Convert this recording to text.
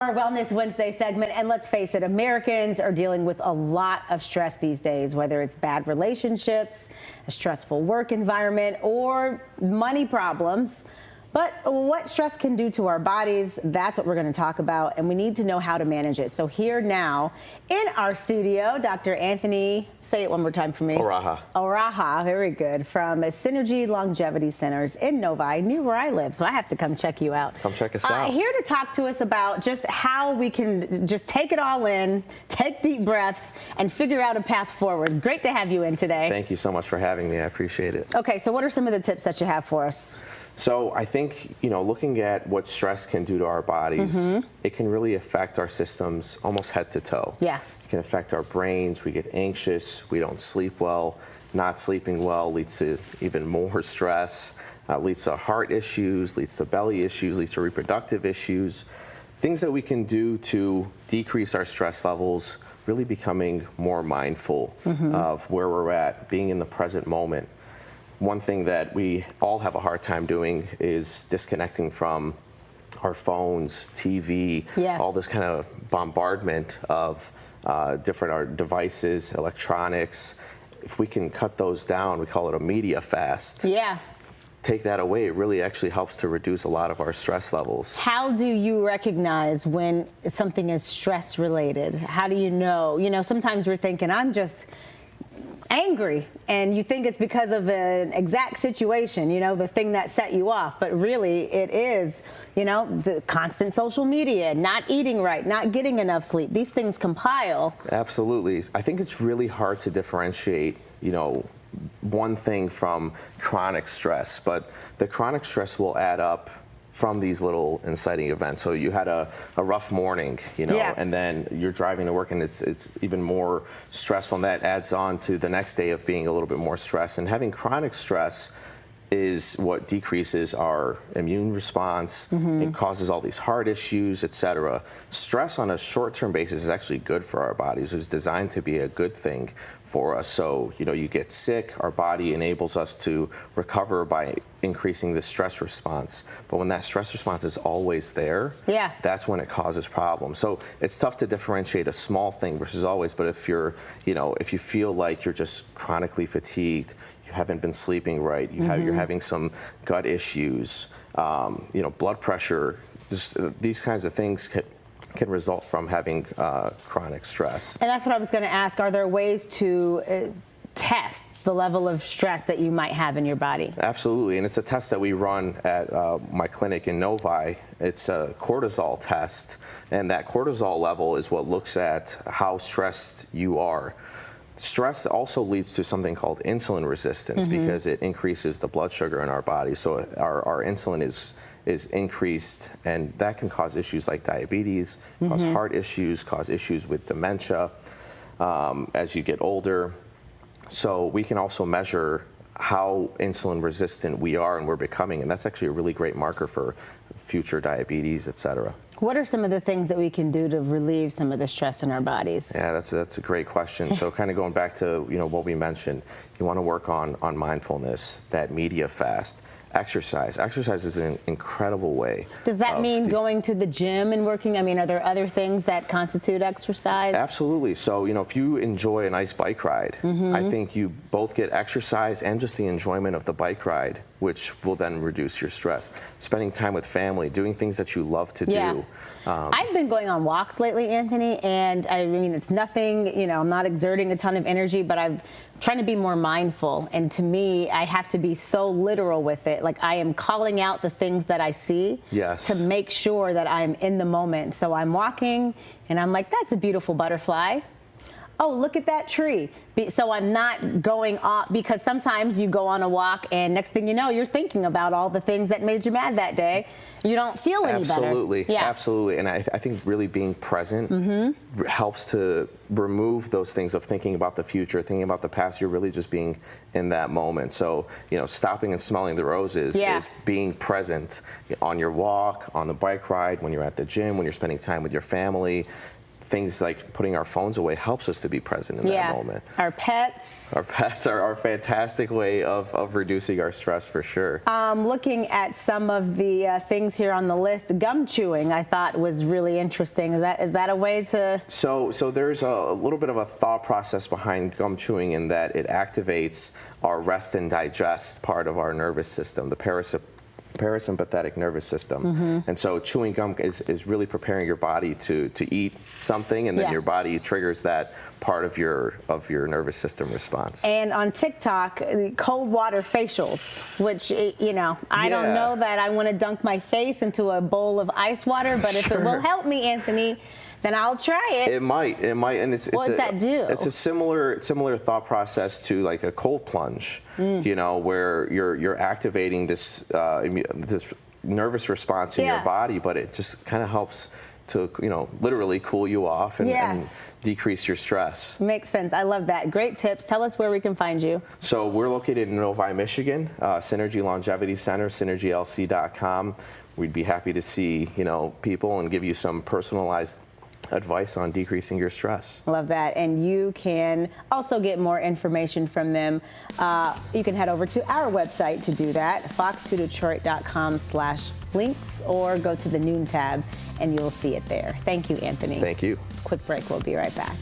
Our Wellness Wednesday segment, and let's face it, Americans are dealing with a lot of stress these days, whether it's bad relationships, a stressful work environment, or money problems. But what stress can do to our bodies, that's what we're going to talk about, and we need to know how to manage it. So here now in our studio, Dr. Anthony, say it one more time for me. Oraha, very good, from Synergy Longevity Centers in Novi, near where I live, so I have to come check you out. Come check us out. Here to talk to us about just how we can just take it all in, take deep breaths, and figure out a path forward. Great to have you in today. Thank you so much for having me. I appreciate it. Okay, so what are some of the tips that you have for us? So I think, looking at what stress can do to our bodies, it can really affect our systems almost head to toe. Yeah. It can affect our brains. We get anxious. We don't sleep well. Not sleeping well leads to even more stress, leads to heart issues, leads to belly issues, leads to reproductive issues. Things that we can do to decrease our stress levels, really becoming more mindful of where we're at, being in the present moment. One thing that we all have a hard time doing is disconnecting from our phones, TV, all this kind of bombardment of different our devices, electronics. If we can cut those down, we call it a media fast. Yeah. Take that away, it really actually helps to reduce a lot of our stress levels. How do you recognize when something is stress related? How do you know? Sometimes we're thinking, I'm just angry, and you think it's because of an exact situation, the thing that set you off, but really it is, the constant social media, not eating right, not getting enough sleep. These things compile. Absolutely. I think it's really hard to differentiate, one thing from chronic stress, but the chronic stress will add up from these little inciting events. So you had a rough morning, and then you're driving to work and it's even more stressful, and that adds on to the next day of being a little bit more stressed. And having chronic stress is what decreases our immune response. It causes all these heart issues, etc. Stress on a short-term basis is actually good for our bodies. It's designed to be a good thing for us. So, you get sick, our body enables us to recover by increasing the stress response. But when that stress response is always there, that's when it causes problems. So it's tough to differentiate a small thing versus always, but if you're, if you feel like you're just chronically fatigued, you haven't been sleeping right, you're having some gut issues, blood pressure, these kinds of things can result from having chronic stress. And that's what I was going to ask. Are there ways to test the level of stress that you might have in your body? Absolutely, and it's a test that we run at my clinic in Novi. It's a cortisol test, and that cortisol level is what looks at how stressed you are. Stress also leads to something called insulin resistance because it increases the blood sugar in our body. So our insulin is increased, and that can cause issues like diabetes, cause heart issues, cause issues with dementia as you get older. So we can also measure how insulin resistant we are and we're becoming, and that's actually a really great marker for future diabetes, etc. What are some of the things that we can do to relieve some of the stress in our bodies? Yeah, that's a great question. So kind of going back to what we mentioned, you want to work on mindfulness, that media fast. Exercise. Exercise is an incredible way. Does that mean going to the gym and working? I mean, are there other things that constitute exercise? Absolutely. So, if you enjoy a nice bike ride, I think you both get exercise and just the enjoyment of the bike ride, which will then reduce your stress. Spending time with family, doing things that you love to do. I've been going on walks lately, Anthony, and I mean, it's nothing, I'm not exerting a ton of energy, but I'm trying to be more mindful. And to me, I have to be so literal with it. Like, I am calling out the things that I see to make sure that I'm in the moment. So I'm walking and I'm like, that's a beautiful butterfly. Oh, look at that tree. So I'm not going off, because sometimes you go on a walk and next thing you know, you're thinking about all the things that made you mad that day. You don't feel any better. Absolutely. And I think really being present helps to remove those things of thinking about the future, thinking about the past. You're really just being in that moment. So, stopping and smelling the roses is being present on your walk, on the bike ride, when you're at the gym, when you're spending time with your family. things like putting our phones away helps us to be present in that moment. Our pets. Our pets are a fantastic way of reducing our stress for sure. Looking at some of the things here on the list, gum chewing I thought was really interesting. Is that a way to? So there's a little bit of a thought process behind gum chewing in that it activates our rest and digest part of our nervous system, the parasympathetic nervous system. And so chewing gum is really preparing your body to eat something, and then your body triggers that part of your nervous system response. And on TikTok, cold water facials, which, you know, I don't know that I want to dunk my face into a bowl of ice water, but if it will help me, Anthony, then I'll try it. It might, and what does that do? It's a similar thought process to like a cold plunge, you know, where you're activating this nervous response in your body, but it just kind of helps to, you know, literally cool you off and decrease your stress. Makes sense. I love that. Great tips. Tell us where we can find you. So we're located in Novi, Michigan, Synergy Longevity Center, synergylc.com. We'd be happy to see, you know, people and give you some personalized advice on decreasing your stress. Love that. And you can also get more information from them. You can head over to our website to do that, fox2detroit.com/links, or go to the Noon tab and you'll see it there. Thank you, Anthony. Thank you. Quick break. We'll be right back.